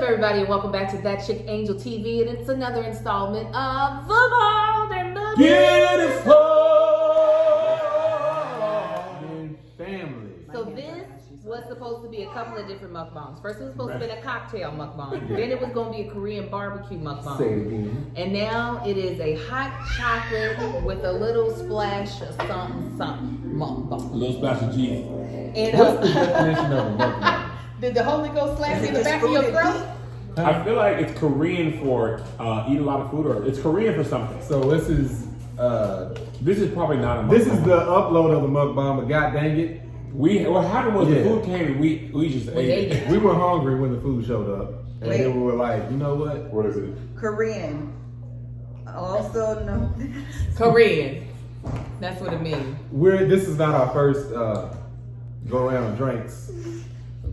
everybody, and welcome back to That Chick Angel TV, and it's another installment of The Bold and the Beautiful family. So this was supposed to be a couple of different mukbangs. First it was supposed to be a cocktail mukbang. Then it was going to be a Korean barbecue mukbang. Say it again. And now it is a hot chocolate with a little splash of something mukbang. A little splash of cheese. And What's the definition of a mukbang? did the Holy Ghost slap you in the back of your throat? I feel like it's Korean for eat a lot of food, or it's Korean for something. So this is probably not a mukbang. this is the upload of the mukbang, but god dang it, What happened was Yeah. the food came and we just ate it. we were hungry when the food showed up, and Wait. then we were like, you know what? What is it? Korean. Also known Korean. That's what it means. This is not our first go around of drinks.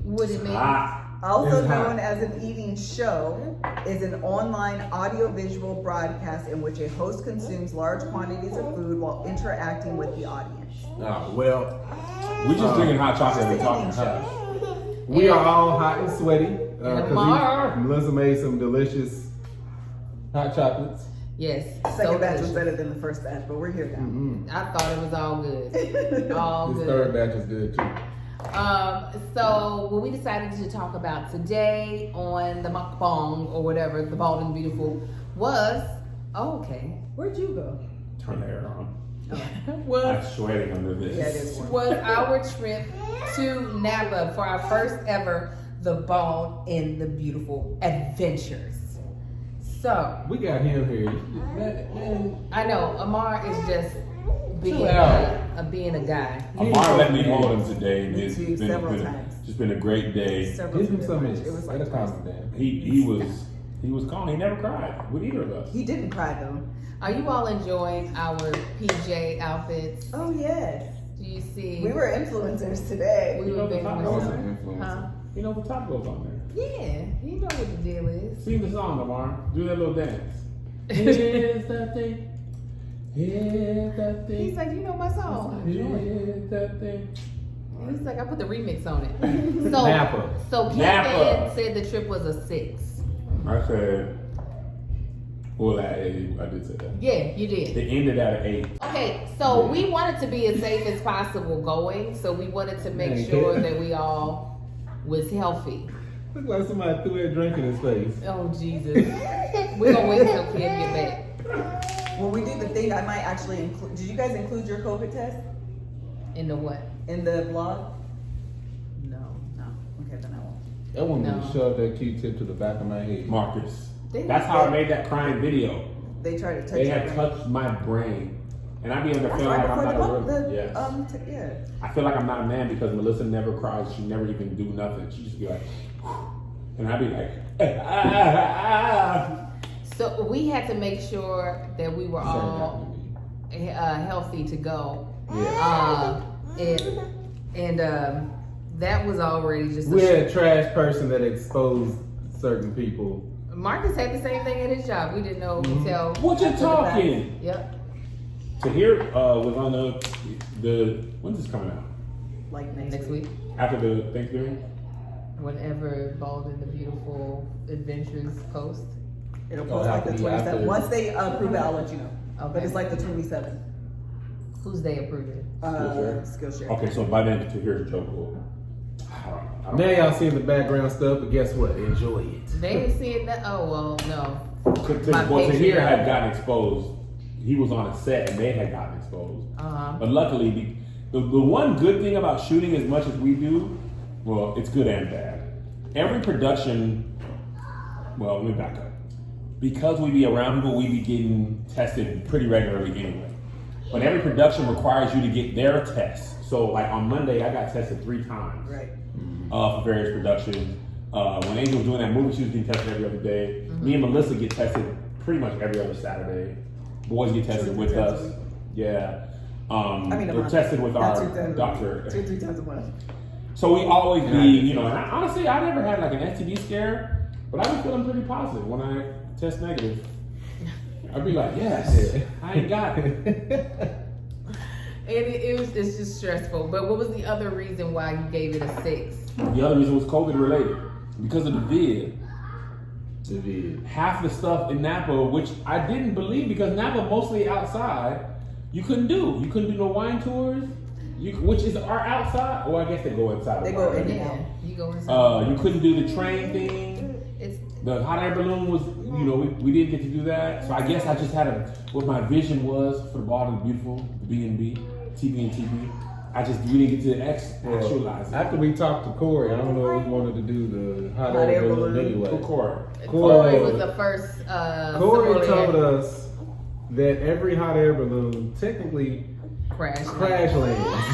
What it mean? also It's hot. known as an eating show, is an online audiovisual broadcast in which a host consumes large quantities of food while interacting with the audience. Oh, well, We just drinking hot chocolate and Just talking eating hot. we are all hot and sweaty. Lamar. Melissa made some delicious hot chocolates. Yes. Second batch was delicious. better than the first batch, but we're here now. Mm-hmm. I thought it was all good. All This good. third batch is good too. So what we decided to talk about today on the mukbang or whatever, the Bold and Beautiful, was Where'd you go? Turn the air on. was I'm sweating under this. Yeah, it is warm. was our trip to Napa for our first ever The Bold and the Beautiful adventures. So We got him here. Man, I know Amar is just being Chill out. being a guy. Amar let me hold him today. And Me it's too, several been times. just been a great day. Several give him times. some It was like Let us twice. calm him down. He was calm. He never cried with either of us. He didn't cry though. Are you all enjoying our PJ outfits? Oh yes. Do you see? We were influencers today. We You know were the being top I goes was with- an influencer. Huh? You know the top goes on there. Yeah, you know what the deal is. Sing the song, Amar. Do that little dance. Here's that thing. Here's that thing. He's like, you know my song. Here's that thing. He's like, I put the remix on it. So, Napa. so Kevin Napa. said the trip was a 6. I said, well, I did say that. Yeah, you did. They ended at an 8. Okay, so we wanted to be as safe as possible going, so we wanted to make Yeah. sure that we all was healthy. Look like somebody threw a drink in his face. Oh Jesus, we're gonna wait till Kev get back. When we do the thing, I might actually include. Did you guys include your COVID test In the what? in the vlog? No. No. Okay, then I won't. That woman No. just shoved that Q-tip to the back of my head. Marcus. They- That's how I made that crying video. They tried to touch. They your had brain. touched my brain. And I be under That's feeling right like I'm before not the, a real. Yes. yeah. I feel like I'm not a man because Melissa never cries. She never even do nothing. She just be like, and I be like, So we had to make sure that we were Same happened all to me. healthy to go. Yeah. That was already just. We had a trash person that exposed certain people. Marcus had the same thing at his job. We didn't know until. what you after the fact. talking? Yep. Tahir was on the when's this coming out? Like Next week. After the Thanksgiving? Whenever Bold and the Beautiful Adventures post. It'll Oh, post like after the the- 27th. after- Once they approve it, I'll let you know. Okay. But it's like the 27th. Who's they approving? Skillshare. Okay, so by then Tahir's joke will. I don't Now know. y'all seeing the background stuff, but guess what? Enjoy it. They ain't seeing that. Oh well, no. My Well, Tahir Patreon. had gotten exposed. He was on a set and they had gotten exposed. But luckily, the one good thing about shooting as much as we do, well, it's good and bad. Every production, well, let me back up. Because we be around people, we be getting tested pretty regularly anyway. But every production requires you to get their tests. So, like on Monday, I got tested 3 times Right. for various productions. When Angel was doing that movie, she was getting tested every other day. Me and Melissa get tested pretty much every other Saturday. Boys get tested with us. Yeah. They're tested with Not our 2 times a doctor. week. 2-3 times a month. So we always be, you know, and honestly, I never had like an STD scare, but I was feeling pretty positive when I test negative. I'd be like, yes, I ain't got it. It's just stressful. But what was the other reason why you gave it a 6? The other reason was COVID related. Because of the vid, It is. Half the stuff in Napa, which I didn't believe because Napa mostly outside, you couldn't do. You couldn't do no wine tours, which are outside. Well, I guess they go inside. They go in and Yeah, out. you go inside. You couldn't do the train thing. The hot air balloon was, we didn't get to do that. So I guess I just had what my vision was for the Bald and Beautiful, the B&B, TB. We didn't get to actualize it. After we talked to Corey, I don't know if we wanted to do the hot air balloon anyway. Who Corey? Corey was the first. Corey told us that every hot air balloon technically crash lands.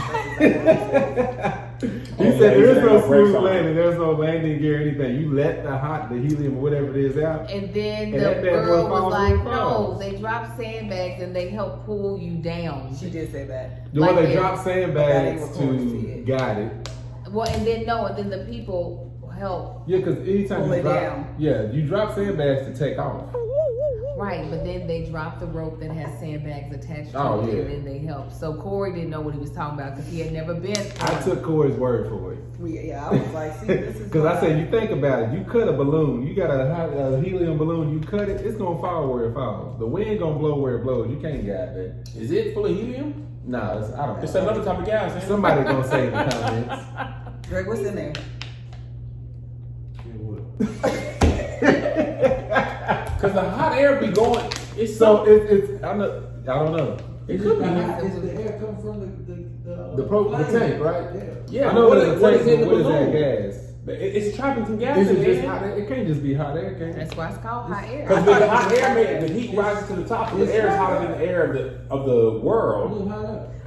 He said there is no smooth landing, there's no landing gear or anything. You let the helium, whatever it is, out. And then And the that bad girl boy was falls like, through the no, falls. they drop sandbags and they help pull you down. She did say that. The one Like they it- drop sandbags But that ain't what Corey to said. guide it. Well, and then the people help. Yeah, because anytime Pull you it drop, down. you drop sandbags to take off. Right, but then they drop the rope that has sandbags attached to Oh, it, yeah. and then they help. So Corey didn't know what he was talking about because he had never been. I took Corey's word for it. I was like, see, this is Because I said, you think about it, you cut a balloon, you got a helium balloon, you cut it, it's going to fall where it falls. The wind going to blow where it blows. You can't guide that. Is it full of helium? No, I don't It's know. another type of gas. Ain't it? Somebody going to say in the comments. Greg, what's in there? Because the hot air be going. It's So it's I don't know. It could be. Is the air come from The tank, right? Yeah, I know what what is, what is in the what is balloon? that gas? It's trapping some gas Is in it just there. hot air? It can't just be hot air, can it? That's why it's called hot air. Because the hot air, the heat rises to the top, so the air is hotter than the air of the world.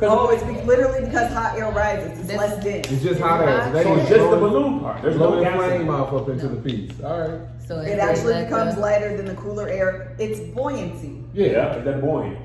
Oh, it's literally because hot air rises. It's less dense. It's just hot air. So it's just the balloon part. There's no blowing gas in flame it. off up into the piece. All right. So It actually becomes lighter than the cooler air. It's buoyancy. Yeah, it's that buoyant.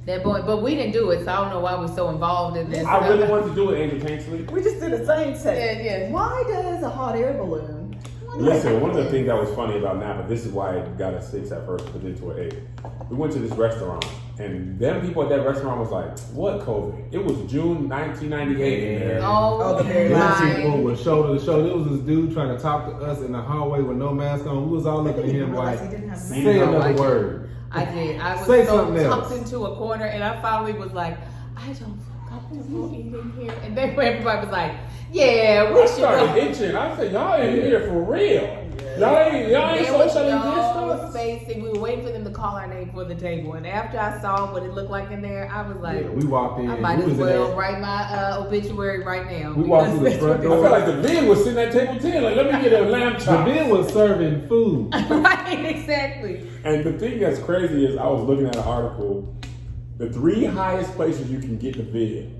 that boy, but we didn't do it, so I don't know why we're so involved in this. I really wanted to do it, Angel Tanksley. We just did the same set. Yeah. Why does a hot air balloon? Listen, one of the things that was funny about Napa, this is why it got a 6 at first, but then to an 8. We went to this restaurant, and them people at that restaurant was like, what COVID? It was June 1998 in there. Oh, the very Black last people were shoulder to shoulder. There was this dude trying to talk to us in the hallway with no mask on. We was all looking at him like, he didn't have a say mask. another word. I did. I was Say so something else. tucked into a corner, and I finally was like, I don't feel comfortable eating here. And then everybody was like, yeah, we I should started go. itching. I said, y'all ain't here for real. Y'all ain't There was socially no distanced. spacing. We were waiting for them to call our name for the table. And after I saw what it looked like in there, I was like, Yeah, we walked in. I might we as was in well there. write my obituary right now. We walked through the because front that's I door. felt like the vid was sitting at table 10. Like, let me get a lamb The chop. bin was serving food. right, exactly. And the thing that's crazy is I was looking at an article. The 3 highest places you can get the vid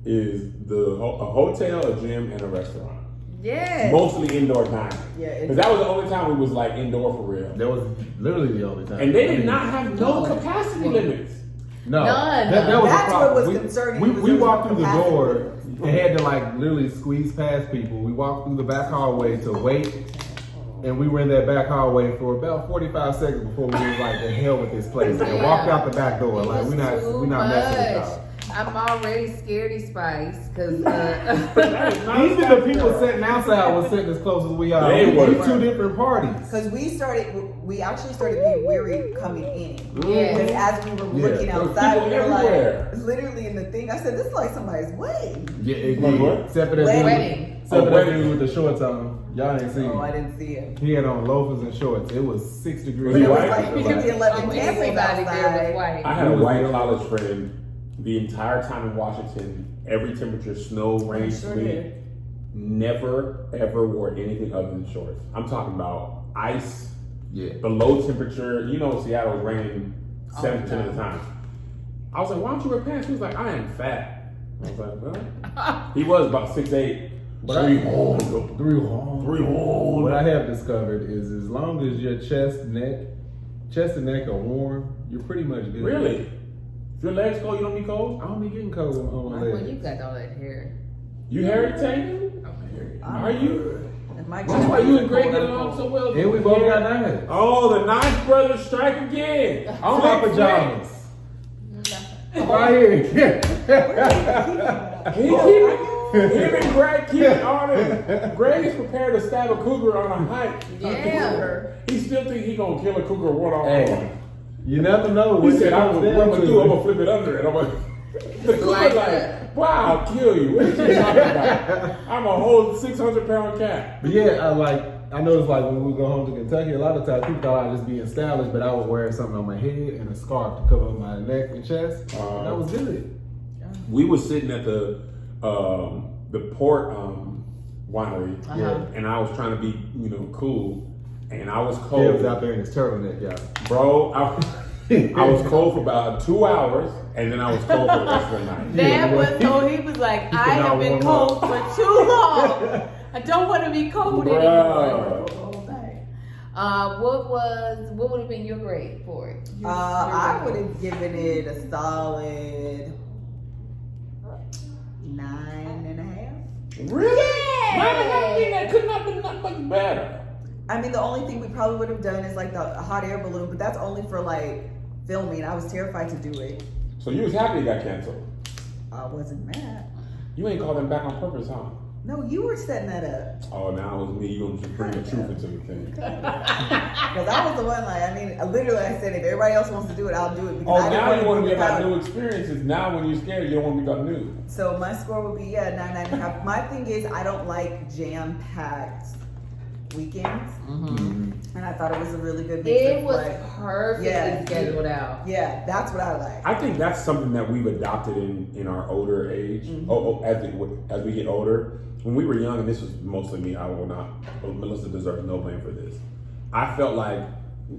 is a hotel, a gym, and a restaurant. Yes. Mostly indoor dining. Yeah, Because that was the only time we was like indoor for real. That was literally the only time. And they did not have no capacity limits. No, None. that was That's a problem. what was we, concerning, We, was we there was walked no through the capacity door limit. and had to like literally squeeze past people. We walked through the back hallway to wait, and we were in that back hallway for about 45 seconds before we was like, the hell with this place, and Yeah. walked out the back door. It Like was we not too messing with much. y'all. I'm already scaredy spice because Even the people sitting outside was sitting as close as we are. They We were. 2 different parties. Because we actually started being weary coming in. Yeah. Because as we were Yeah. looking There was outside, people we were everywhere. like, literally in the thing, I said, this is like somebody's wedding. Yeah, it Like did. what? Except for that Wedding. dude. Except for that Wedding. dude with the shorts on. Y'all ain't seen Oh, I him. didn't see it. He had on loafers and shorts. It was 6 degrees. Was he It was white? like maybe 11 everybody campers there was outside. white. I had a white college friend the entire time in Washington, every temperature, snow, rain, Sure sleet, did. never ever wore anything other than shorts. I'm talking about ice, Yeah. below temperature. You know, Seattle's raining 70% of the no. time. I was like, why don't you wear pants? He was like, I am fat. I was like, well, he was about 6'8". But Three I- horns. Three horns. Three horns. What I have discovered is as long as your chest and neck are warm, you're pretty much good. Really? If your legs cold, you don't be cold? I don't be getting cold on my Well, legs. you got all that hair. You hairy, Tank? Are you? And my That's why you and Greg get along so well. And we both got knives. Oh, the Ninth Brothers strike again. On my Flick, pajamas. Mm, Right here. He him and Greg keep it on it. Greg is prepared to stab a cougar on a hike. Yeah. cougar. He still think he gonna kill a cougar one on Hey, one. you never know. He when said, it I'm comes gonna down run to through, I'm it. gonna flip it under, and I'm like, the cougar's Like like, wow, I'll kill you. What are you talking about? I'm a whole 600-pound cat. But yeah, I noticed like when we go home to Kentucky, a lot of times people thought I was just being stylish, but I would wear something on my head and a scarf to cover my neck and chest. And that was good. We was sitting at the port winery, and I was trying to be, cool, and I was cold. He was out there in his turtleneck, y'all. Bro, I was cold for about 2 hours, and then I was cold for the rest of the night. That was so he was like, I have been cold for too long. I don't want to be cold anymore. What would have been your grade for it? I would have given it a solid 9.5. Really? That could not be that much better. I mean, the only thing we probably would have done is like the hot air balloon, but that's only for like filming. I was terrified to do it. So you was happy it got canceled? I wasn't mad. You ain't called them back on purpose, huh? No, you were setting that up. Oh, now it was me. You gonna just bring the truth into the thing. Because I was the one, literally I said, if everybody else wants to do it, I'll do it. Because Oh, I didn't now you want to do be about without- new experiences. Now when you're scared, you don't want to be about new. So my score would be, 9.5. My thing is, I don't like jam-packed weekends. And I thought it was a really good mix It of, was like, perfectly scheduled out. Yeah, that's what I like. I think that's something that we've adopted in our older age. As we get older. When we were young, and this was mostly me, I will not. Melissa deserves no blame for this. I felt like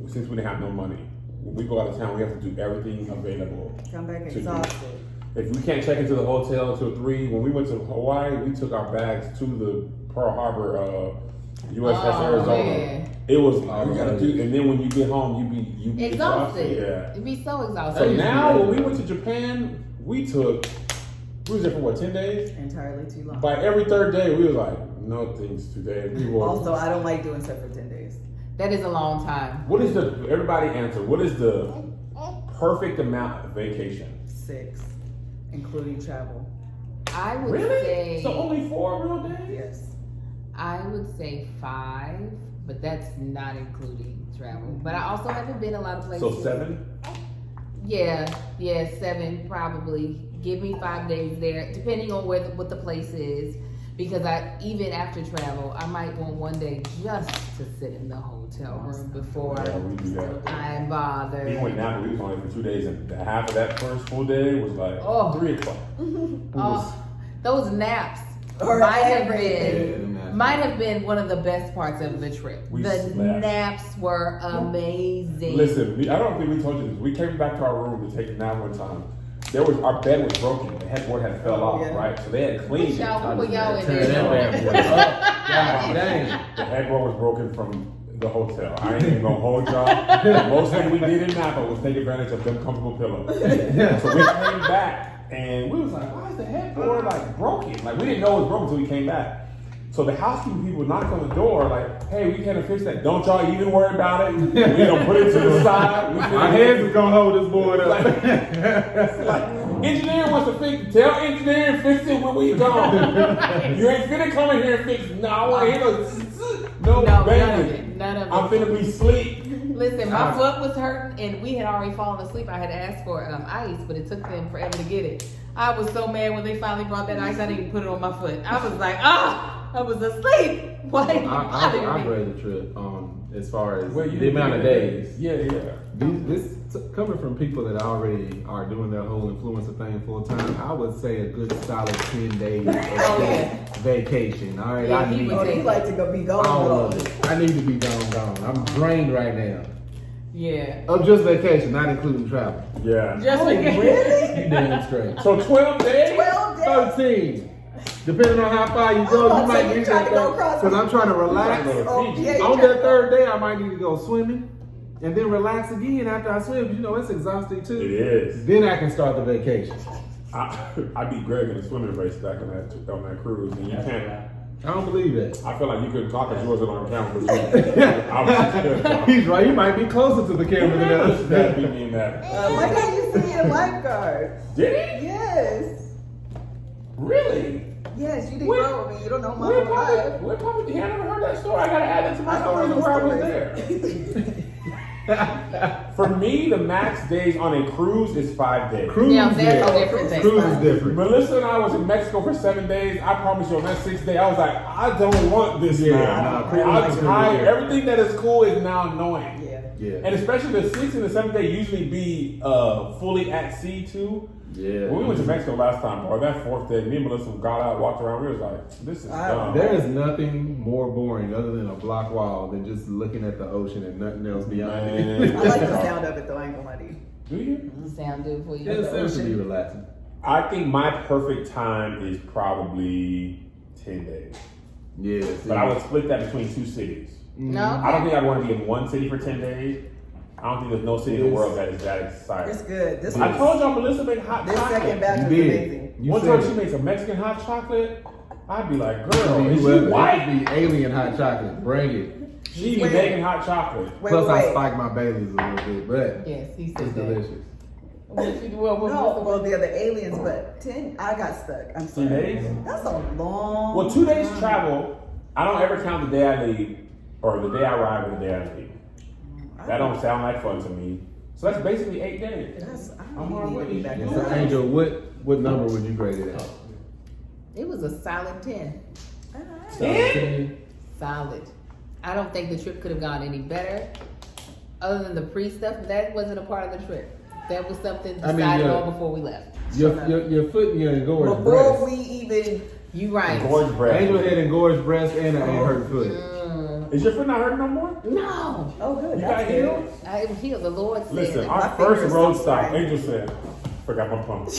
since we didn't have no money, when we go out of town, we have to do everything available. Come back to do. exhausted. If we can't check into the hotel until 3, when we went to Hawaii, we took our bags to the Pearl Harbor, USS Arizona. Man. It was we gotta do, and then when you get home, you be Exhausted. Yeah. It'd be so exhausted. So now when we went to Japan, we was there for what, 10 days? Entirely too long. By every third day, we was like, no things today. We were, Also, I don't like doing stuff for 10 days. That is a long time. what is everybody answer, what is the perfect amount of vacation? 6, including travel. I would Really? say So only 4 real days? Yes. I would say 5, but that's not including travel. But I also haven't been a lot of places. So 7? Yeah, 7 probably. Give me 5 days there, depending on what the place is. Because even after travel, I might want one day just to sit in the hotel room before Yeah, we do that. I'm bothered. Even with Napa, we was only for 2 days, and half of that first full day was like 3 o'clock. Oh, those naps Or might have been one of the best parts of the trip. We The slept. naps were amazing. Listen, I don't think we told you this. We came back to our room to take a nap one time. Our bed was broken. The headboard had fell off, yeah. right? So they had cleaned it. Y'all, what y'all in Turn that there? bad boy up. God dang. The headboard was broken from the hotel. I ain't even gonna hold y'all. The most thing we did in Napa was take advantage of them comfortable pillows. So we came back and we was like, why is the headboard like broken? Like we didn't know it was broken until we came back. So the housekeeping people knocked on the door like, hey, we can't fix that. Don't y'all even worry about it. We gonna put it to the side. Our hands is gonna hold this board up. Like, engineer wants to fix it. Tell engineer and fix it when we gone. You ain't finna come in here and fix it. No, I want to hear no banging. None of it. I'm finna be sleep. Listen, my foot was hurting and we had already fallen asleep. I had asked for ice, but it took them forever to get it. I was so mad when they finally brought that ice. I didn't even put it on my foot. I was like, I was asleep. Why didn't you bother I me? grade the trip as far as Well, you the amount of days. Yeah. This coming from people that already are doing their whole influencer thing full time, I would say a good solid 10 days of vacation. All right, Yeah, I he need would Oh, you like to be gone. all of it. I need to be gone. I'm drained right now. Yeah. Of just vacation, not including travel. Yeah. Just like Really? You damn straight. So 12 days? 12 days? 13. Depending on how far you go, Oh, you so might you need trying to go that. across Because the- I'm trying to relax. Oh, yeah, you On trying that to- third day, I might need to go swimming. And then relax again after I swim. You know, it's exhausting too. It is. Then I can start the vacation. I beat Greg in a swimming race back on that cruise, and you can't. I don't believe that. I feel like you couldn't talk because you wasn't on camera. But I was He's right. He might be closer to the camera than us. That beat me in that. My dad used to be a lifeguard. Did he? Yes. Really? Yes, you didn't Where- grow with me. You don't know my Where life. Papa? I never heard that story. I gotta add that to my I don't story know where I was stories. there. For me, the max days on a cruise is 5 days. Cruise, Yeah, that's a different thing. Cruise is different. Melissa and I was in Mexico for 7 days. I promise you, on that 6th day, I was like, I don't want this Yeah, now. nah, cruise I'm is tired. different. Everything that is cool is now annoying. Yeah. Yeah. And especially the 6th and the 7th day usually be fully at sea too. Yeah. When we went to Mexico last time, or that 4th day, me and Melissa got out, walked around. We was like, "This is dumb." There is nothing more boring other than a block wall than just looking at the ocean and nothing else beyond Man. it. I like the sound of it though. I ain't gonna lie to you. Do you? Sound good for you. It seems to be relaxing. I think my perfect time is probably 10 days, Yeah. but I would split that between 2 cities. No. I don't think I'd want to be in one city for 10 days. I don't think there's no city in the world that is that exciting. It's good. This I told y'all Melissa make hot this chocolate. second batch You is did. amazing. You One said time it. she makes a Mexican hot chocolate, I'd be like, It girl, could be is she whoever. It white? could be alien hot chocolate. Bring it. She be Wait. making hot chocolate. Wait, Plus, I wait. spike my Baileys a little bit, but Yes, he said it's that. delicious. What you do? What No, well, they're the aliens, but 10, I got stuck. I'm 3 sorry. days? That's a long. Well, 2 days travel. I don't ever count the day I leave or the day I arrive and the day I leave. That don't sound like fun to me. So that's basically 8 days. That's, I I'm don't need to be back Yeah, in so the Angel, what number would you grade it at? It was a solid 10. 10? Solid. I don't think the trip could have gone any better. Other than the pre-stuff, that wasn't a part of the trip. That was something I mean, decided yeah. on before we left. Your foot and your engorged Before breast. we even, You right. Gorgeous breath. Angel had engorged breast and an hurt foot. Mm, Is your foot not hurting no more? no. oh good, You that's got good. healed? I was healed. The Lord said. Listen, it. our My first fingers road don't stop, sprain. Angel said, forgot my pump.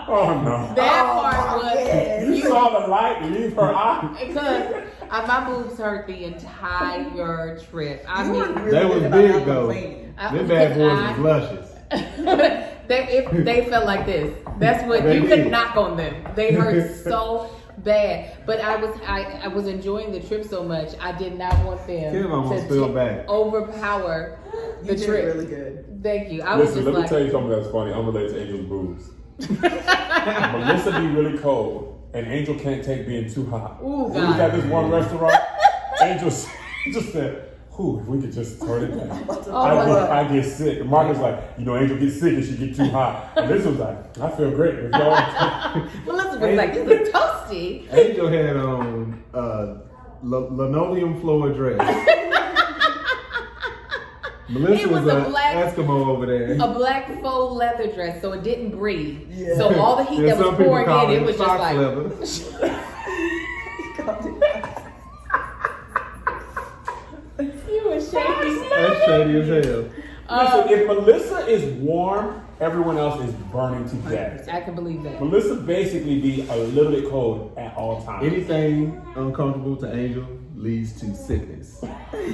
oh no. That Oh, part was yes. You saw the light leave her eye. because my boobs hurt the entire trip. I You were mean, really They was good about big not though. complaining. Them bad boys was luscious. they felt like this. That's what They you did. could knock on them. They hurt so bad. But I was enjoying the trip so much. I did not want them Kim almost to fell back. overpower the You did trip. really good. Thank you. I was Listen, just let me like, tell you something that's funny, unrelated to Angel's boobs. Melissa be really cold, and Angel can't take being too hot. Ooh, We was God. at this one restaurant. Angel just said, "Whew, if we could just turn it down." Oh, my God. I get sick. And Marcus like, Angel gets sick if she get too hot. And this was like, I feel great. If y'all Melissa was like, this is toasty. Angel had on linoleum floor dress. Melissa It was was a an black- Eskimo over there. A black faux leather dress, so it didn't breathe. Yeah. So all the heat There's that some was people pouring call in, it was just fox like, leather. you were shaking. That's shady as hell. Listen, if Melissa is warm, everyone else is burning to death. I can believe that. Melissa basically be a little bit cold at all times. Anything uncomfortable to Angel leads to sickness.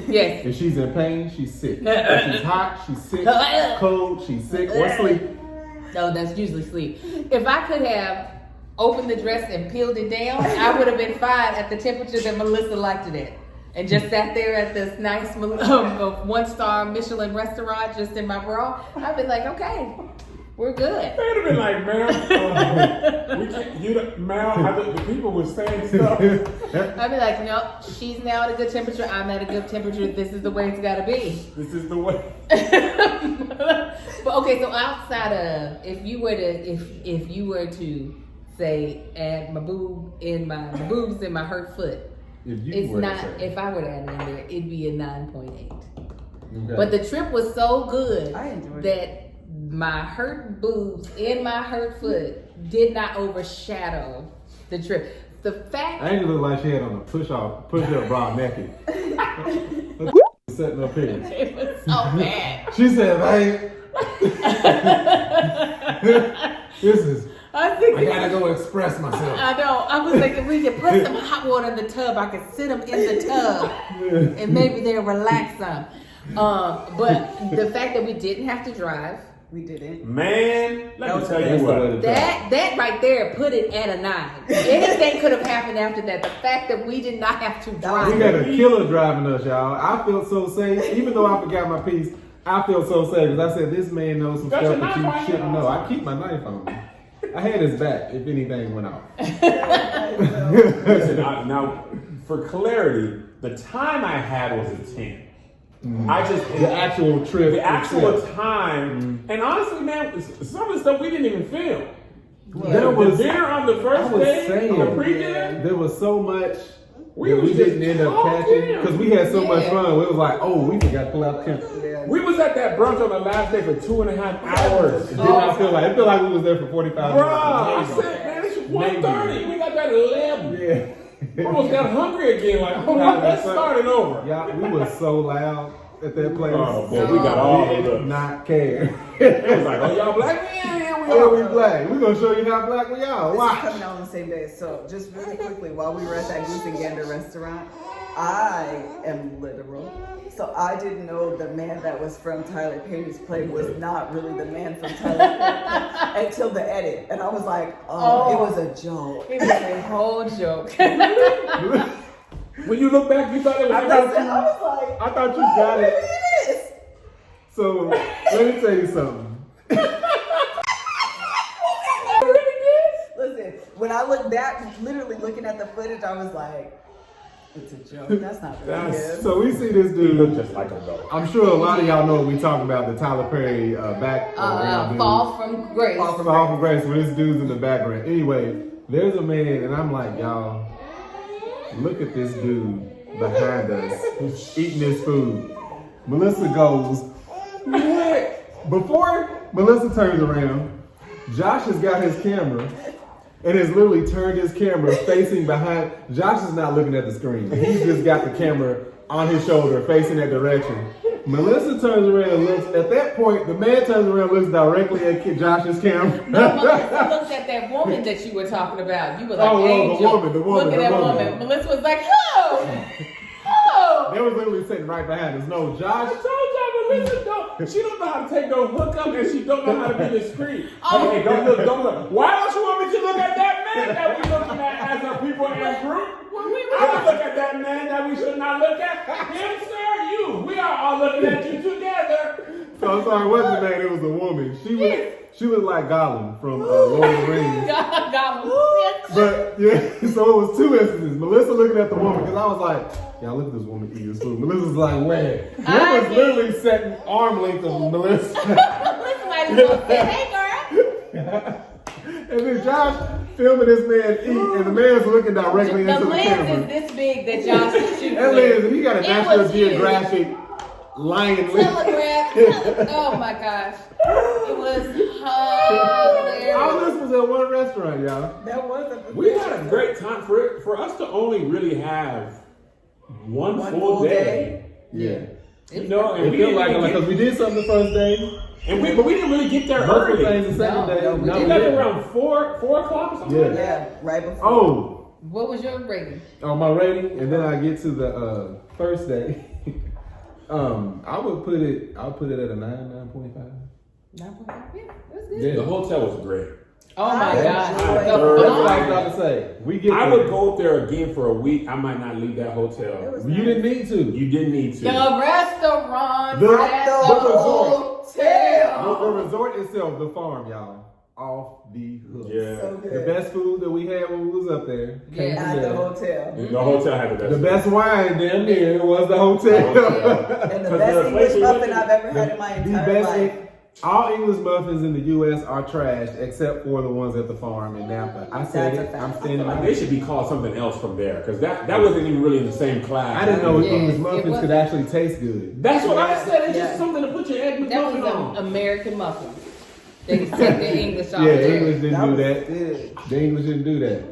Yes. If she's in pain, she's sick. If she's hot, she's sick. Cold, she's sick or sleep. No, that's usually sleep. If I could have opened the dress and peeled it down, I would have been fine at the temperature that Melissa liked it at. And just sat there at this nice 1-star Michelin restaurant just in my bra. I'd be like, okay, we're good. They'd have been like, ma'am, we can't, ma'am, the people were saying stuff. I'd be like, no, she's now at a good temperature. I'm at a good temperature. This is the way it's got to be. This is the way. But okay, so outside of if you were to say add my boobs in my hurt foot, If you it's were to not. say. If I were to add it in there, it'd be a 9.8. Okay. But the trip was so good I enjoyed that my hurt boobs in my hurt foot did not overshadow the trip. The fact Angel looked like she had on a push-up bra naked. Sitting up here. it was so bad. She said, "Hey, this is. I think I gotta go express myself." I know. I was like, if we could put some hot water in the tub, I could sit them in the tub and maybe they'll relax some. But the fact that we didn't have to drive, We didn't. Man, let me tell That's you the way what. to that right there put it at a 9. Anything could have happened after that. The fact that we did not have to We drive. got a killer driving us, y'all. I felt so safe, even though I forgot my piece. I felt so safe because I said this man knows some Got stuff your that knife on you you? shouldn't know. I keep my knife on me. I had his back if anything went off. Listen, now for clarity, the time I had was a 10. I just The actual trip. the actual itself. time, and honestly, man, some of the stuff we didn't even film. There was the dinner on the I first was day, saying, the pre-dinner. there was so much We that we was didn't just end up talking. catching because we had so much Yeah. fun. We was like, oh, we forgot to pull out the camera. Yeah. We was at that brunch on the last day for 2.5 hours. It did not feel like it felt like we was there for 45 Bruh, I minutes. said, man, it's 1:30. We got that 11. Yeah. Almost got hungry again. Like, hold on, let's start it over. Yeah, we was so loud at that place. Oh, boy, we got all we of did the. not care. It was like, oh, y'all black? Yeah, we Yeah, are. we black. We gonna show you how black we are. This is Watch. coming out on the same day. So just really quickly, while we were at that Goose and Gander restaurant, I am literal. So I didn't know the man that was from Tyler Perry's play was not really the man from Tyler Perry until the edit. And I was like, oh, it was a joke. It was a whole joke. When you look back, you thought it was I was like, I thought you got maybe it. it is. So let me tell you something. Listen, when I look back, literally looking at the footage, I was like, it's a joke. That's not really That's- good. So we see this He looked dude. just like him, though. I'm sure a lot of y'all know what we talking about, the Tyler Perry background dude. Fall from grace. Fall from grace where this dude's in the background. Anyway, there's a man, and I'm like, y'all, look at this dude behind us who's eating his food. Melissa goes, what? Before Melissa turns around, Josh has got his camera and has literally turned his camera facing behind. Josh is not looking at the screen. He's just got the camera on his shoulder facing that direction. Melissa turns around and looks. At that point, the man turns around and looks directly at Josh's camera. No, Melissa looked at that woman that you were talking about. You were like, Oh, the Angel. woman, Look at that woman. Melissa was like, oh, oh. They was literally sitting right behind us. No, I Josh. told y'all, Melissa don't. She don't know how to take no hookup, and she don't know how to be discreet. Oh. Hey, don't look, don't look. Why don't you want me to look at that man that we looking at as our people in this group? I don't look at that man that we should not look at. Him, sir, you. We are all looking at you together. So I'm sorry, it wasn't a man, it was a woman. She was like Gollum from Lord of the Rings. But yeah, so it was two instances. Melissa looking at the woman, because I was like, y'all look at this woman eating this food. Melissa's like, where? I was did. literally setting arm length of Melissa. Melissa might as well say, hey, girl. And then Josh filming this man eat, and the man's looking directly The into the lens is camera. this big that Josh is shooting That with. lens, and he got a It National was huge. Geographic lion lens. Telegraph. Oh my gosh. It was hilarious. All this was at one restaurant, y'all. That was a We had a great time for us to only really have one full full day. day. Yeah. You know, and It we felt didn't like even because get, we did something the first day. but we didn't really get there Multiple early. things the second No, day. no, we We didn't. got there around 4 o'clock or something like that. Yeah, right before. Oh, What was your rating? on my rating, and then I get to the first day. I'll put it at a 9.5. Yeah, that's good. Yeah. The hotel was great. Oh my That's gosh. right. The That's what I was farm. about to say. We get I there. would go up there again for a week. I might not leave that It hotel. was You didn't need to. You didn't need to. The restaurant The- at the the resort. The hotel. resort itself, the farm, y'all, off the hook. Yeah. So The good. best food that we had when we was up there came Yeah. from At the there. hotel. The hotel had the best. The best wine damn near was the hotel. And the 'Cause best the place English we muffin went to- I've ever had in my The entire best life. all English muffins in the U.S. are trashed except for the ones at the farm in Napa. I said That's a it. fact. I'm standing Like on they it. should be called something else from there because that wasn't even really in the same class. I didn't know Yeah, English it muffins could wasn't. actually taste good. That's what I Yeah, said. It's yeah. just something to put your egg That muffin was on. an American muffin. They just took the English off Yeah, there. English didn't do was that. good. The English didn't do that.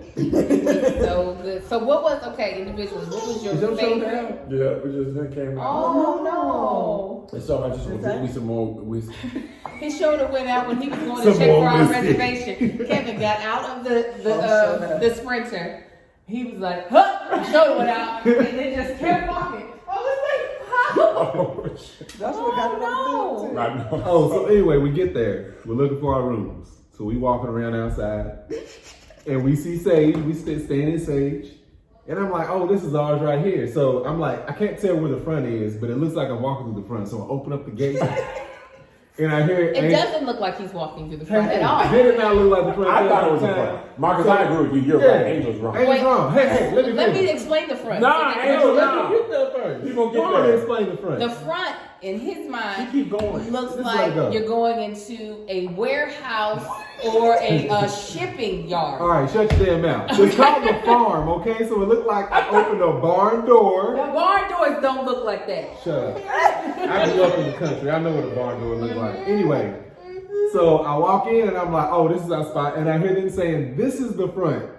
So good. So what was, okay, individuals, what was your Is your show favorite? down? Yeah, we just came out. Oh And so I just want to give me some more whiskey. no. His shoulder went out when he was going to Some check more for our whiskey. reservation. Kevin got out of Oh, shut up. the Sprinter. He was like, huh, his shoulder went out, and then just kept walking. I was like, how? Oh, shit. That's what got it on film, too. Right now. Oh, so anyway, we get there. We're looking for our rooms. So we walking around outside, and we see Sage. We stand in Sage, and I'm like, "Oh, this is ours right here." So I'm like, I can't tell where the front is, but it looks like I'm walking through the front. So I open up the gate, and I hear It Angel. doesn't look like he's walking through the front at all. Did it not look like the front? I thought it was the front. Marcus, I agree with you. You're right. Angel's wrong. Angel's wrong. Hey, let me Let me finish. explain the front. Nah, Angel, Let nah. me get there first. You gonna get Go on there. and explain the front. The front, in his mind, You keep going. looks Just like let it go. you're going into a warehouse or a shipping yard. All right, shut your damn mouth. It's called the farm, okay? So it looked like I opened a barn door. The barn doors don't look like that. Shut up. I grew up in the country. I know what a barn door looks like. Anyway, so I walk in and I'm like, oh, this is our spot. And I hear them saying, this is the front.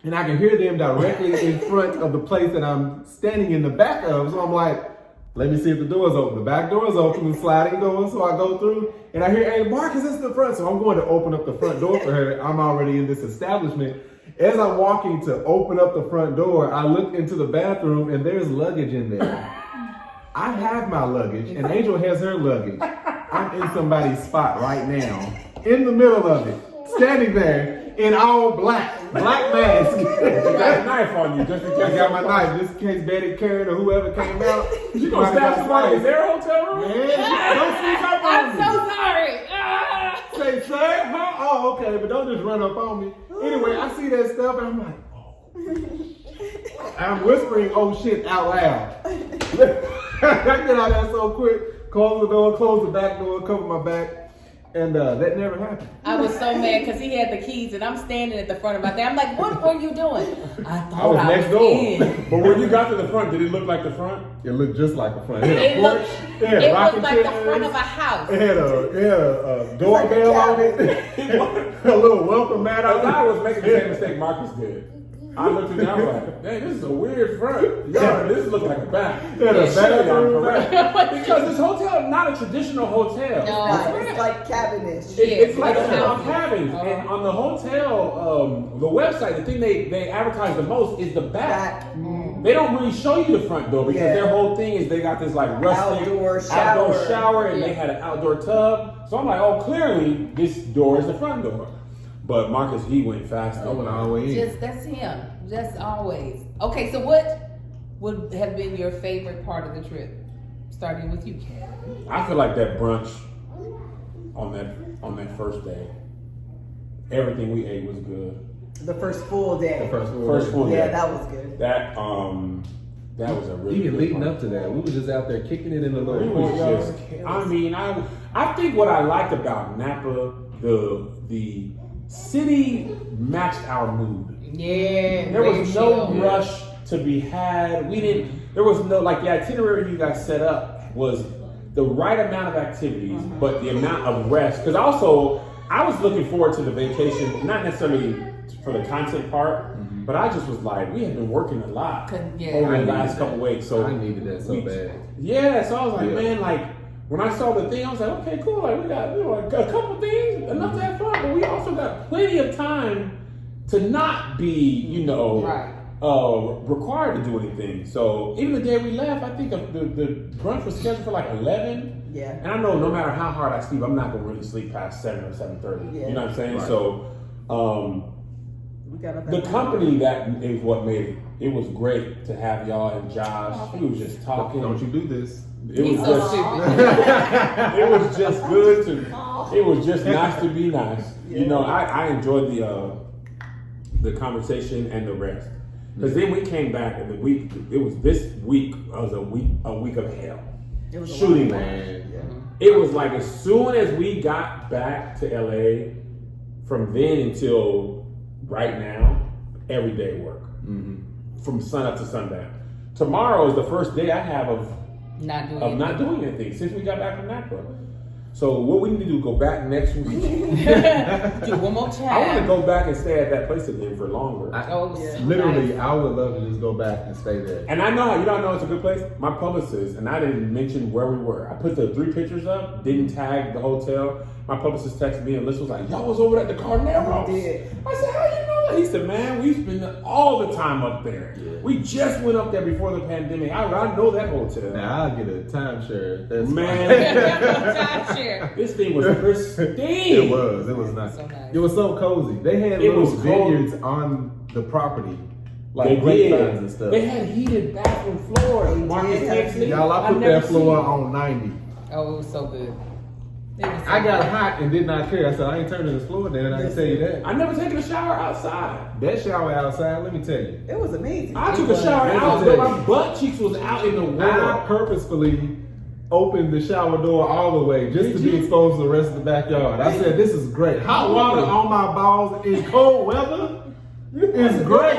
And I can hear them directly in front of the place that I'm standing in the back of. So I'm like, let me see if the door's open. The back door is open, the sliding door. So I go through and I hear, hey, Marcus, this is the front. So I'm going to open up the front door for her. I'm already in this establishment. As I'm walking to open up the front door, I look into the bathroom and there's luggage in there. I have my luggage and Angel has her luggage. I'm in somebody's spot right now, in the middle of it, standing there in all black mask. You got a knife on you just in case. I got my knife just in case Betty Karen or whoever came out. You gonna stab somebody in their hotel room? Man, don't sneak up on I'm me. so sorry. Ah. Say, sir, huh? Oh, okay, but don't just run up on me. Anyway, I see that stuff and I'm like, oh. I'm whispering, oh shit, out loud. I get out there so quick, close the door, close the back door, cover my back, and that never happened. I was so mad because he had the keys and I'm standing at the front of my thing. I'm like, what were you doing? I I thought was I next was door. in. But when you got to the front, did it look like the front? It looked just like the front. It looked, had it rocking was like the chairs. front of a house. It had a doorbell on it, a little welcome mat I on it. was making the same mistake Marcus did. I looked at it and I was like, dang, this is a weird front. Y'all, this looks like a back. It had a Yeah, surely I'm bathroom. correct. Because this hotel is not a traditional hotel. No. It's like cabinish. It's like it's a housing. cabin. And on the hotel, the website, the thing they advertise the most is the back. They don't really show you the front door because Yeah. their whole thing is they got this like rustic Outdoor shower and Yeah. they had an outdoor tub. So I'm like, oh, clearly this door is the front door. But Marcus, he went fast. I went all the way in. Just that's him. Just always. Okay, so what would have been your favorite part of the trip? Starting with you, Kat. I feel like that brunch on that first day, everything we ate was good. The first full day. The first First full Yeah, day. that was good. That was a really Even good leading part. up to that, we were just out there kicking it in the It little was courtyard. just, I mean, I think what I liked about Napa, the city matched our mood. Yeah. There was very no chill. rush to be had. There was no, like the itinerary you guys set up was the right amount of activities, but the amount of rest. Because also, I was looking forward to the vacation, not necessarily for the content part, but I just was like, we have been working a lot Yeah. over I the needed last that. couple weeks. So I needed that so bad. Yeah, so I was like, Yeah. man, like when I saw the thing, I was like, okay, cool. Like we got like a couple things, enough to have fun, but we also got plenty of time to not be, Right. required to do anything. So even the day we left, I think the brunch was scheduled for like 11. Yeah. And I know no matter how hard I sleep, I'm not gonna really sleep past 7 or 7:30. Yeah. You know what I'm saying? Right. So We got up the at company that is what made it. It was great to have y'all and Josh. We was just talking. Don't you do this? It He's was so just, stupid. it was just good to. It was just nice to be nice. You know, I enjoyed the conversation and the rest. Because then we came back and it was this week was a week of hell. It was a Shooting lot. wise. Yeah. It was like as soon as we got back to LA, from then until right now, every day work. From sun up to sundown. Tomorrow is the first day I have of not doing anything since we got back from Napa. So what we need to do is go back next week. Do one more time. I want to go back and stay at that place again for longer. Oh, Yeah. Literally, I would love to just go back and stay there. And I know how you don't know it's a good place. My publicist, and I didn't mention where we were. I put the 3 pictures up, didn't tag the hotel. My publicist texted me and Liz was like, y'all was over at the Carneros. We did. I said, how you know that? He said, man, we spend all the time up there. Yeah. We just went up there before the pandemic. I know that hotel. Now I'll get a timeshare. That's Man. Timeshare. This thing was pristine. It was nice. So nice. It was so cozy. They had It little was cold. vineyards on the property, They like grapevines and stuff. They had heated bathroom floors. They Marcus did. Tanksley. Y'all, I I've put never that floor seen- on 90. Oh, it was so good. I got hot and did not care. I said, I ain't turning this floor down. I can tell you that. I never taken a shower outside. That shower outside, let me tell you. It was amazing. I took a shower out, but my butt cheeks was out in the water. I purposefully opened the shower door all the way just to be exposed to the rest of the backyard. I said, this is great. Hot water on my balls in cold weather is great.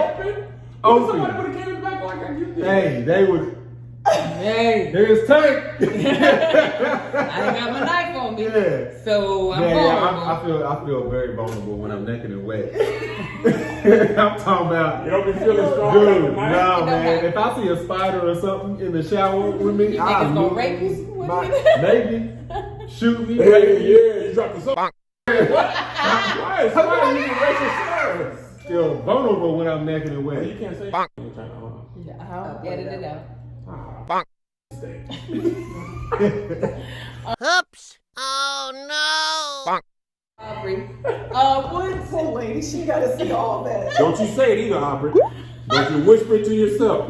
Open. Somebody would have came in the back like that. You did. Hey, they would. Hey, There's Tank. I ain't got my knife on me, Yeah. so I'm vulnerable. I feel very vulnerable when I'm naked and wet. I'm talking about. You don't be feeling strong. Dude, like no, man. If I see a spider or something in the shower with me, You think it's gonna rape you? Maybe. Shoot me. Hey, yeah, you dropped the soap. Why is somebody using racial slurs? Feel vulnerable when I'm naked and wet. You can't say. Edit it out. Oops. Oh no. Aubrey, what? Poor lady, she gotta see all that. Don't you say it either, Aubrey. Don't you whisper it to yourself.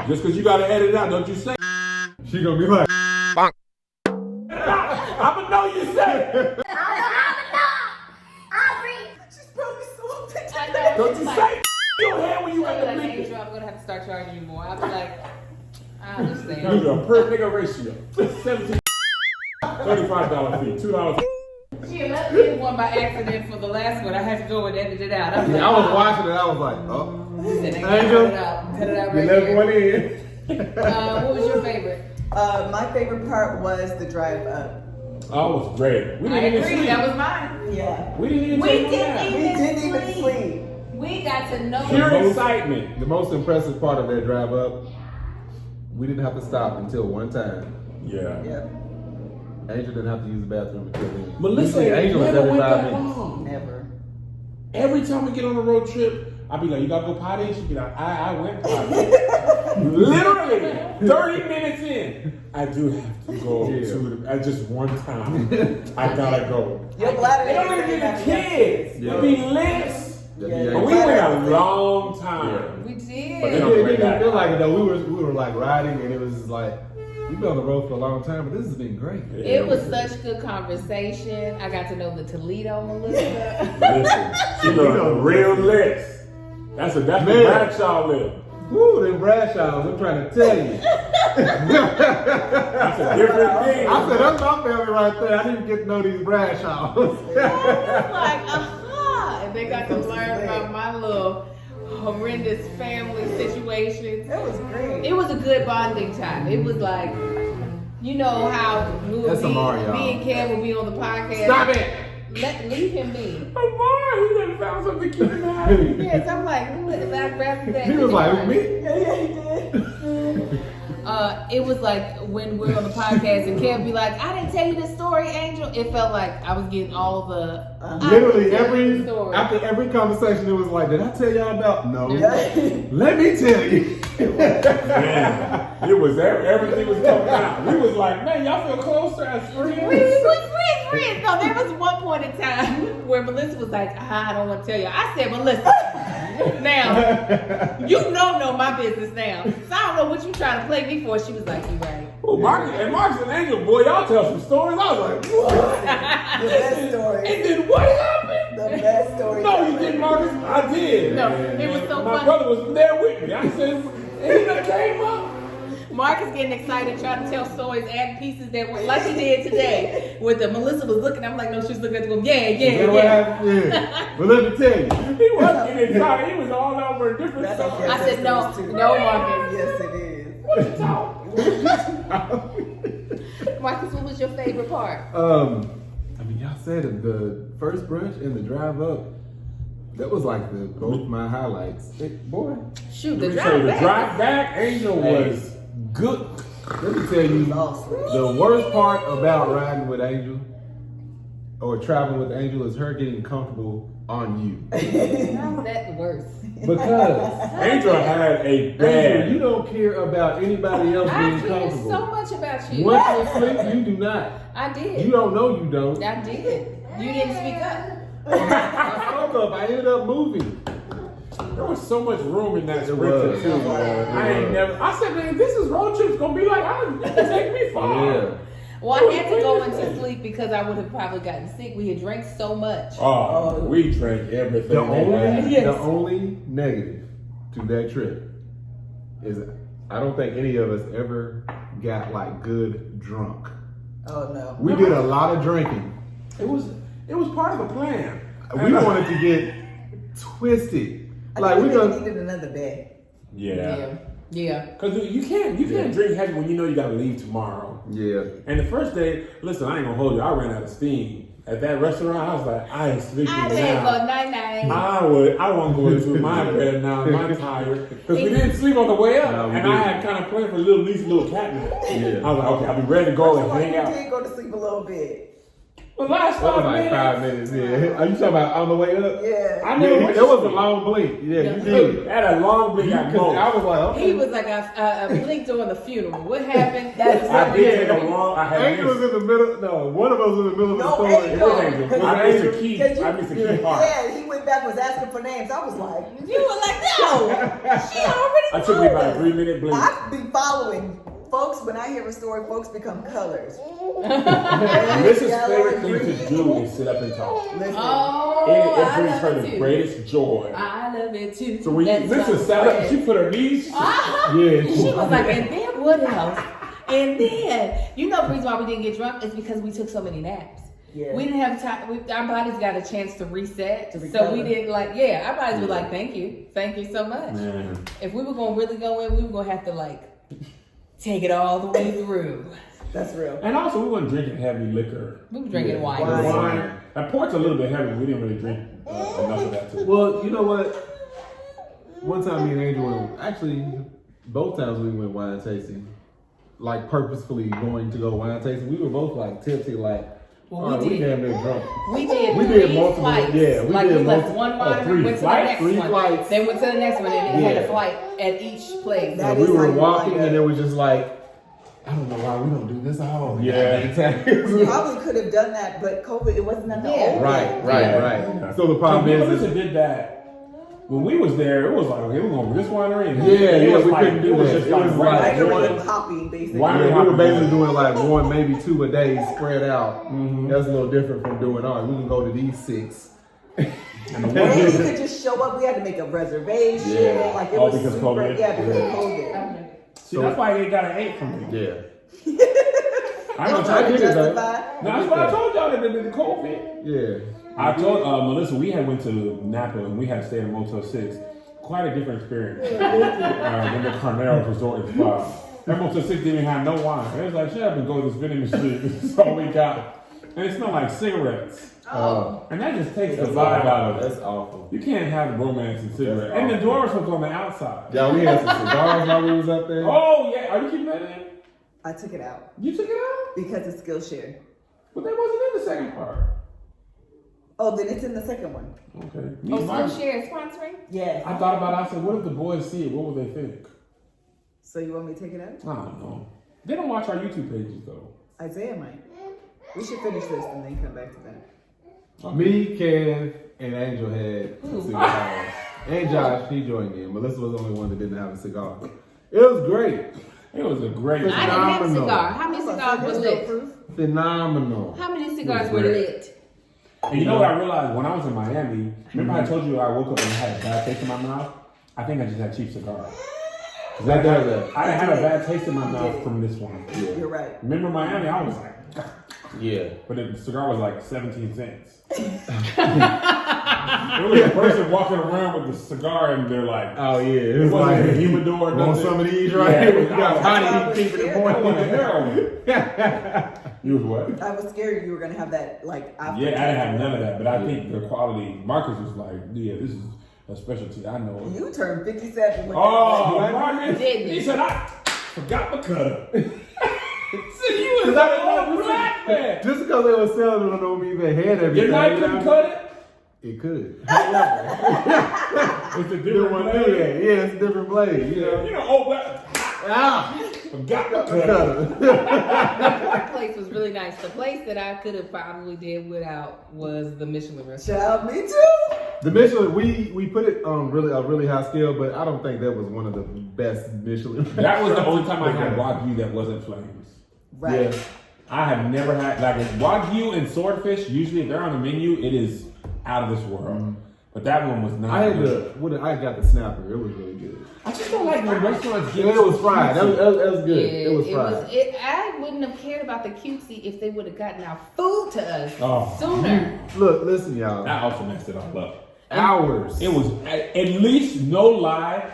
Just because you got to edit it out, don't you say it. She gonna be like, I'm going to know you said it. She's probably so I know. Don't you say it. Your head when you at the Like, meeting. Angel, I'm gonna have to start charging you more. I'll be like, I understand. You a per nigga ratio. 17 $35 fee, $2. She left me one by accident for the last one. I had to go and edit it out. I was, like, I was watching it. I was like, oh, Said, Angel, cut it out you right left here. one in. What was your favorite? My favorite part was the drive up. Oh, it was great. We I didn't even agree. sleep. That was mine. Yeah. We didn't even We take a didn't nap. We didn't even sleep. We got to know. Pure Most- excitement. The most impressive part of that drive up, we didn't have to stop until one time. Yeah. Yeah. Angel didn't have to use the bathroom until then. Melissa Usually Angel is never every went 5 that minutes. long. Never. Every time we get on a road trip, I'll be like, you gotta go potty? And she'd be like, I went potty. Literally, 30 minutes in, I do have to go to the, at just one time. I gotta go. Your bladder They don't even get the kids. They be lit. Yeah. But we went a long time. We did. But It then- didn't feel like it though. We were like riding and it was like, we've been on the road for a long time, but this has been great. It was such good conversation. I got to know the Toledo Melissa. Listen, she got a real list. That's the Man. Bradshaw list. Woo, them Bradshaws, I'm trying to tell you. That's a different thing. I said, that's my family right there. I didn't get to know these Bradshaws. Like, and they got to learn about my little horrendous family situations. That was great. It was a good bonding time. It was like, you know how we would That's Amari, y'all. me and Cam would be on the podcast. Stop it! Leave him be. Amari, he done found something cute in that. Yes, I'm like, that. He was like, me? Yeah, he did. It was like when we're on the podcast and Cam be like, I didn't tell you this story, Angel. It felt like I was getting all the Literally story. after every conversation, it was like, did I tell y'all about? No. Yeah. Let me tell you. Man, it was everything was coming out. We was like, man, y'all feel closer as friends. We was friends. No, there was one point in time where Melissa was like, I don't want to tell you. I said, Melissa, now, you know my business now. So I don't know what you trying to play me for. She was like, you right. Oh, Marcus and Angel, boy, y'all tell some stories. I was like, what? The best story. And then what happened? The best story. No, you didn't, Marcus. I did. No, it was so My funny. brother was there with me. I said, and he done came up. Marcus getting excited, trying to tell stories, add pieces that were like he did today. With the Melissa was looking, I'm like, no, she was looking at him. You know what Yeah. happened? Yeah. But let me tell you. He wasn't getting excited. He was all over a different That's story. okay. I said, no, Marcus. Yes, it is. What you talking? Marcus, what was your favorite part? I mean, y'all said it, the first brunch and the drive up. That was like both my highlights. Hey, boy, Shoot, Let the me tell drive you, the back. drive back, Angel was good. let me tell you, Awesome. the worst part about riding with Angel or traveling with Angel is her getting comfortable on you. How's that worse? Because Angel had a Angel, bad. you don't care about anybody else I being care comfortable. so much about you. Once you sleep, you do not. I did. You don't know you don't. I did. You didn't speak up. I spoke up. I ended up moving. There was so much room in that It Sprinter was. too, man. I ain't never. I said, man, this is road trip's gonna be like. You can take me far. Yeah. Well, I had to go into sleep because I would have probably gotten sick. We had drank so much. Oh, we drank everything. The only negative to that trip is I don't think any of us ever got like good drunk. Oh no. We did a lot of drinking. It was part of the plan. We wanted to get twisted. I think we needed another day. Yeah. Yeah. Cause you can't drink heavy when you know you gotta leave tomorrow. Yeah. And the first day, listen, I ain't gonna hold you. I ran out of steam at that restaurant. I was like, I ain't sleeping I said now. go night. I want to go into my bed now. I'm tired because we didn't sleep on the way up, No, we and didn't. I had kind of planned for little cat nap. Yeah. I was like, okay, I'll be ready to go and hang You out. did go to sleep a little bit. The last That was 5 like minutes. 5 minutes. Yeah. Are you talking about on the way up? Yeah. I never went It to was a sleep. long blink. Yeah, you Look, did. at a long blink at Because I most. was like, okay. He was like, I blinked during the funeral. What happened? I did take a long. I had Angel was in the middle. No, one of us was in the middle of the No, story. Angel. It was Angel. Cause I missed a key. Cause you- I missed a key part. Yeah, he went back, was asking for names. I was like, You were like, no. She already I took me told about us. a 3-minute blink. I be following. Folks, when I hear a story, folks become colors. Mrs. Yellow favorite and thing to green. do is sit up and talk. Listen. Oh, It I brings love her it the too. greatest joy. I love it too. So when you That's listen, my sat up, friend. she put her knees. Yeah. She was like, and then what else? And then, you know, the reason why we didn't get drunk is because we took so many naps. Yeah. We didn't have time. Our bodies got a chance to reset. To So recover. we didn't our bodies were like, thank you so much. Man. If we were going to really go in, we were going to have to take it all the way through. That's real. And also, we weren't drinking heavy liquor. We were drinking wine. Wine. Wine. That port's a little bit heavy. We didn't really drink enough of that too. Well, you know what? One time me and Angel went, actually, both times we went wine tasting. Like purposefully going to go wine tasting. We were both like tipsy, like, Well, all right, we damn near drunk. We did We three did multiple- flights. yeah, we like did we left multiple- one wine, 3 went to flights? the next 3 one. flights. Then went to the next one, and then had Yeah. a flight at each place. That And we is how were you walking wind and up. it was just like, I don't know why we don't do this all the Yeah. goddamn We time. probably could have done that, but COVID, it wasn't at the Yeah. old. Right. Yeah. So the problem is, Melissa did that. When we was there, it was like, okay, we're going to this winery. And Yeah, it was we like, couldn't do it was that. just It like was right like there. Winery and hopping, basically. Winery. we were basically doing like 1, maybe 2 a day spread out. Mhm. That's a little different from doing ours. We can go to these 6. And the And one you dude- could just show up. We had to make a reservation. Yeah. Like it Oh, was because super. COVID? Yeah, because Yeah. of COVID. See, that's why they got an 8 from me. Yeah. I'm Don't gonna try tell to you. did it, justify. That's what I told y'all that did the COVID. Yeah. I told Melissa we had went to Napa and we had to stay in Motel 6. Quite a different experience than the Carnero Resort and Spa. That Motel 6 didn't even have no wine. It was like, shut up and go to this vending machine. This is all we got. And it smelled like cigarettes. Oh. And that just takes the vibe out of it. That's awful. You can't have the romance and cigarettes. That's And the awful. doors was on the outside. Yeah, we had some cigars while we was up there. Oh, yeah. Are you keeping that in? I took it out You took it out? because it's Skillshare. But that wasn't in the second part. Oh, then it's in the second one. Okay. Oh, My- Skillshare is sponsoring? Yeah. I thought about it. I said, what if the boys see it? What would they think? So you want me to take it out? I don't know. They don't watch our YouTube pages, though. Isaiah might. We should finish this and then come back to that. Me, Kev, and Angel had some cigars. And Josh, he joined in. Melissa was the only one that didn't have a cigar. It was great. It was a great I didn't have a Phenomenal. cigar. How many cigars were lit? Phenomenal. How many cigars It were was great. lit? And you know what I realized when I was in Miami? Remember I told you I woke up and had a bad taste in my mouth? I think I just had cheap cigars. I That does that. I had a bad taste in my mouth from this one. You're right. Remember Miami? I was like, Yeah. but the cigar was like 17 cents. There was a person walking around with the cigar and they're like, Oh yeah. It it was wasn't like a humidor. want nothing. some of these right Yeah, here. We got I body heat keeping it I wanted going. heroin. You was what? I was scared you were gonna have that like after. Yeah, I didn't have none of that, but I think the quality. Marcus was like, "Yeah, this is a specialty. I know it." You turned 57. With Oh, that. Marcus! Didn't He he? said, "I forgot my cutter." So you was Cause I an old black man. Just because they were selling it don't mean they had everything. Your knife you couldn't know? cut it. It could. However, It's a you different want to do blade. that. Yeah, it's a different blade. You know. You know, old black. Ah, Forgot my cutter. cutter. That place was really nice. The place that I could have probably did without was the Michelin restaurant. Child, me too. The Michelin, we put it on a really high scale, but I don't think that was one of the best Michelin. That was the only time I had Wagyu that wasn't flames. Right. Yeah. I have never had like Wagyu and swordfish. Usually, if they're on the menu, it is out of this world. But that one was not. I got the snapper. It was really good. I just don't like when restaurants get It was fried. That was good. Yeah, it was fried. I wouldn't have cared about the cutesy if they would have gotten our food to us sooner. Look, listen, y'all. That also messed it all up. Hours. It was at least, no lie,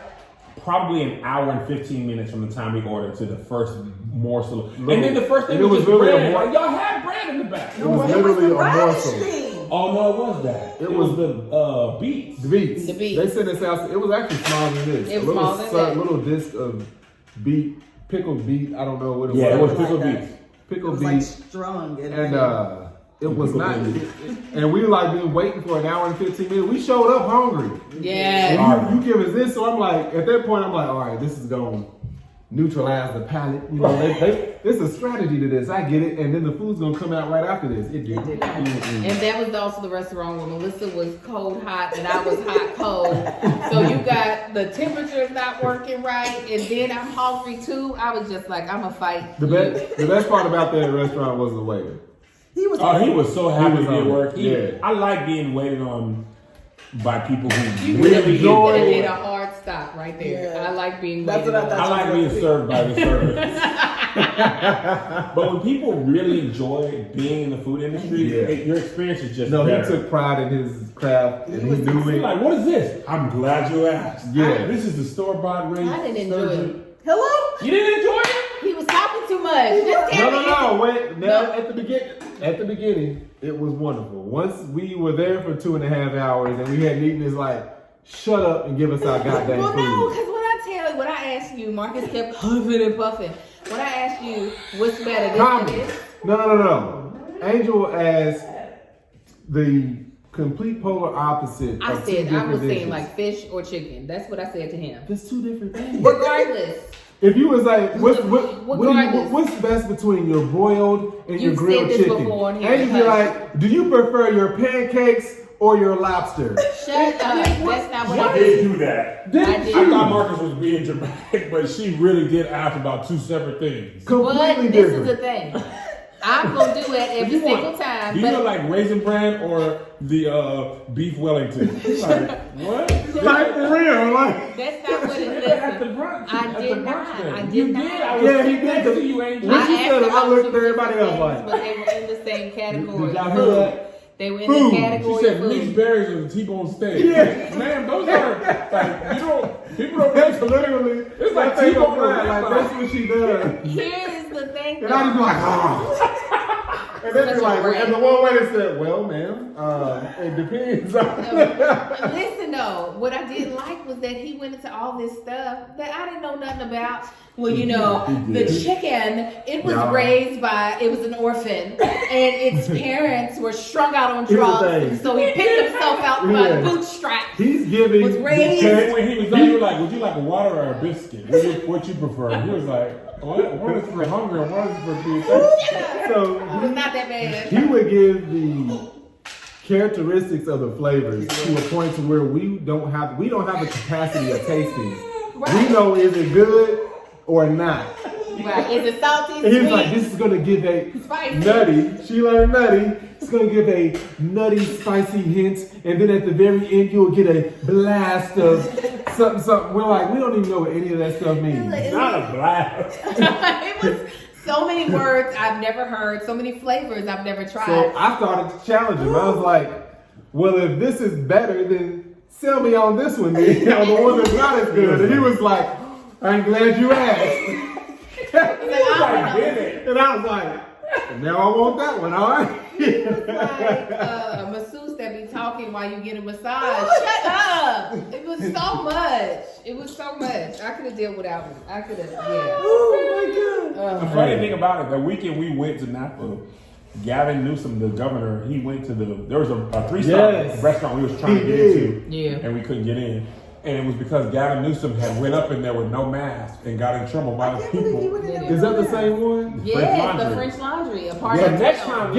probably an hour and 15 minutes from the time we ordered to the first morsel. And then the first thing was just really bread. Like, y'all had bread in the back. It was literally a morsel. Oh no, it was that. It was the beets. The beets. The beets. They sent us out. It was actually smaller than this. It was smaller than that. Little disc of beet, pickled beet. I don't know what it was. Yeah, it was Like pickled that. beets. Pickled It was beet. like strong. And it was Pickled not. beet. And we like been waiting for an hour and 15 minutes. We showed up hungry. Yeah. And you give us this, so I'm like, at that point, I'm like, all right, this is going to neutralize the palate. You know, there's a strategy to this. I get it. And then the food's going to come out right after this. It did. And that was also the restaurant where Melissa was cold hot and I was hot cold. So you got the temperature's not working right, and then I'm hungry too. I was just like, I'm gonna fight. The best part about that restaurant was the waiter. He was. Oh, he was so happy to be at on work. it. Yeah. I like being waited on by people who You really really enjoy did it. a hard stop right there. Yeah. I like being That's waited what I on. thought. I like being served by the servers. But when people really enjoy being in the food industry, Yeah. your experience is just No, better. he took pride in his craft and he knew He's it. like, what is this? I'm glad you asked. Yeah. This is the store-bought rate. I didn't enjoy it. Hello. You didn't enjoy it? He was talking too much. Just tell me No, wait. Now, No. at the beginning, it was wonderful. Once we were there for 2.5 hours and we hadn't eaten, it's like, shut up and give us our goddamn Well, food. no, because when I asked you, Marcus kept puffing and puffing. When I asked you, what's better, this or Comedy. this? No. Angel asked the complete polar opposite. I of two said I different was saying dishes. like fish or chicken. That's what I said to him. There's two different things. Regardless, If you was like, Regardless. what's best between your broiled and your You've grilled said this chicken? before on here, And you'd be huh? like, do you prefer your pancakes or your lobster? shut up. That's not what I I did did. do that. I did. I thought Marcus was being dramatic, but she really did ask about two separate things. Completely But this different. is the thing. I'm gonna do it every single time. Do you But want like Raisin Bran or the beef Wellington? Like, what? Like for real, like. that's not what it At the is. brunch. I at did the not. brunch thing. I did You not. did. I was Yeah, he sitting next did. to you, Angel. When she I said asked it, I about looked two at everybody different else things, like, but they were in the same category. Did y'all hear Food. that? They were in Food. the She category said of mixed food. berries and T-bone steak. Yeah. Man, those are like you don't. People don't. That's literally, It's like that thing T-bone on bread, wrap. like that's what she does. Here is the thing. And I just be like, ah. And then be Such a like, brat. and the one waiter said, well, ma'am, it depends on. Listen though, what I didn't like was that he went into all this stuff that I didn't know nothing about. Well, you know, the chicken, it was Nah. raised by, it was an orphan, and its parents were strung out on Here's the drugs, thing. so he picked himself out by Yeah. the bootstraps. He's giving Was raised- the When he was done, you were like, "Would you like a water or a biscuit? What you prefer?" He was like, "One is for hunger, and one is for being thirsty." So It was not that bad. he would give the characteristics of the flavors to a point to where we don't have the capacity of tasting. Right. We know is it good or not. Right. Is it salty, And he was sweet? like, this is gonna give a Spicy. nutty. She learned nutty. It's gonna give a nutty, spicy hint, and then at the very end you'll get a blast of something. We're like, we don't even know what any of that stuff means. Not a blast. It was so many words I've never heard, so many flavors I've never tried. So I started to challenge him. I was like, well, if this is better, then sell me on this one, then. You know, the one that's not as good. And he was like, I'm glad you asked. I did it. And I was like, now I want that one, all right? It was like a masseuse that be talking while you get a massage. Shut up! It was so much. It was so much. I could have dealt without it. I could have, yeah. Oh my God. The funny thing about it, the weekend we went to Napa, Gavin Newsom, the governor, he went to there was a 3-star Yes. restaurant we was trying to He get did. into, Yeah. and we couldn't get in. And it was because Gavin Newsom had went up in there with no mask and got in trouble by the people. Is that the same one? Yeah, the French Laundry. A part So of next time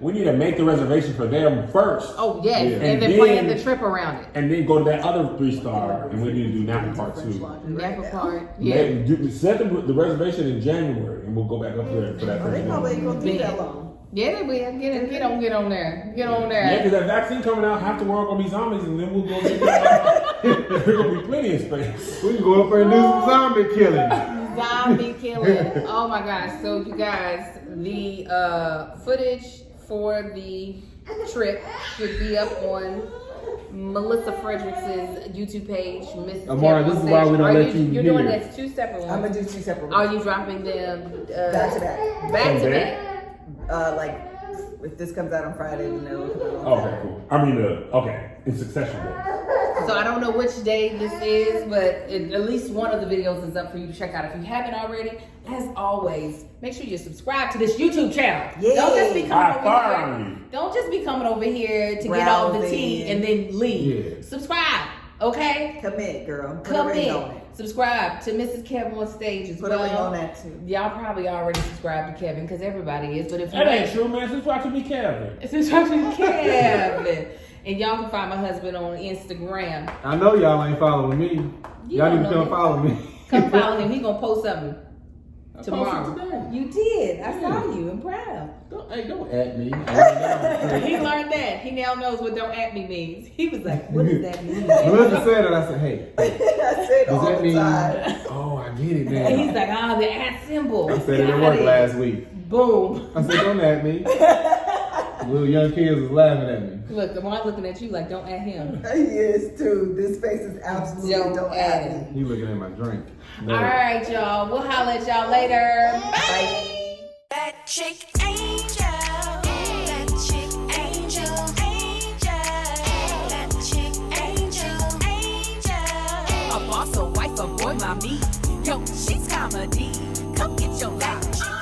we need to make the reservation for them first. Oh yes, Yeah. and then plan the trip around it. And then go to that other 3-star, and we need to do Napa part 2. Napa part, yeah. Set the reservation in January, and we'll go back up there for that. They probably ain't gonna do that long. Yeah, they will. Get on there. Get on there. Yeah, because that vaccine coming out, half the world gonna be zombies, and then we'll go get there's gonna be plenty of space. We can go up there and do some zombie killing. Zombie killing. Oh my gosh. So you guys, the footage for the trip should be up on Melissa Fredericks's YouTube page. Mrs. Amara, this is why we don't let you You're hear. doing this 2 separate ones. I'm gonna do 2 separate Are ones. you dropping them Back to back. Back to From back. Like, if this comes out on Friday, then it'll come out on Okay, cool. I mean, okay, in succession. So I don't know which day this is, but at least one of the videos is up for you to check out. If you haven't already, as always, make sure you subscribe to this YouTube channel. Yay. Don't just be coming High over five. here. Don't just be coming over here to get all the Browsing. tea and then leave. Yeah. Subscribe, okay? Commit, girl. Put Come a ring in. on it. Subscribe to Mrs. Kevin on stage as Put a ring well. on that too. Y'all probably already subscribed to Kevin because everybody is. But if you That ain't true, man. Subscribe to me, Kevin. subscribe to Kevin. And y'all can find my husband on Instagram. I know y'all ain't following me. You Y'all don't need to know come me. follow me. Come follow him. He gonna post something tomorrow. posted today. You did. I saw you. I'm proud. Don't at me. He learned that. He now knows what "don't at me" means. He was like, "What does that mean?" Melissa said it. I said, hey, I said does all that the mean? time. Oh, I get it And he's now. like, "Ah, the at symbol." I said it at Got work last week. Boom. I said, don't at me. Little young kids was laughing at me. Look, the one looking at you like, "Don't at him." He is too. This face is absolutely don't at at He looking at my drink. All right, y'all. We'll holler at y'all later. Bye. That chick angel. That chick angel. That chick angel. A boss, a wife, a boy, mommy. Yo, she's comedy. Come get your life.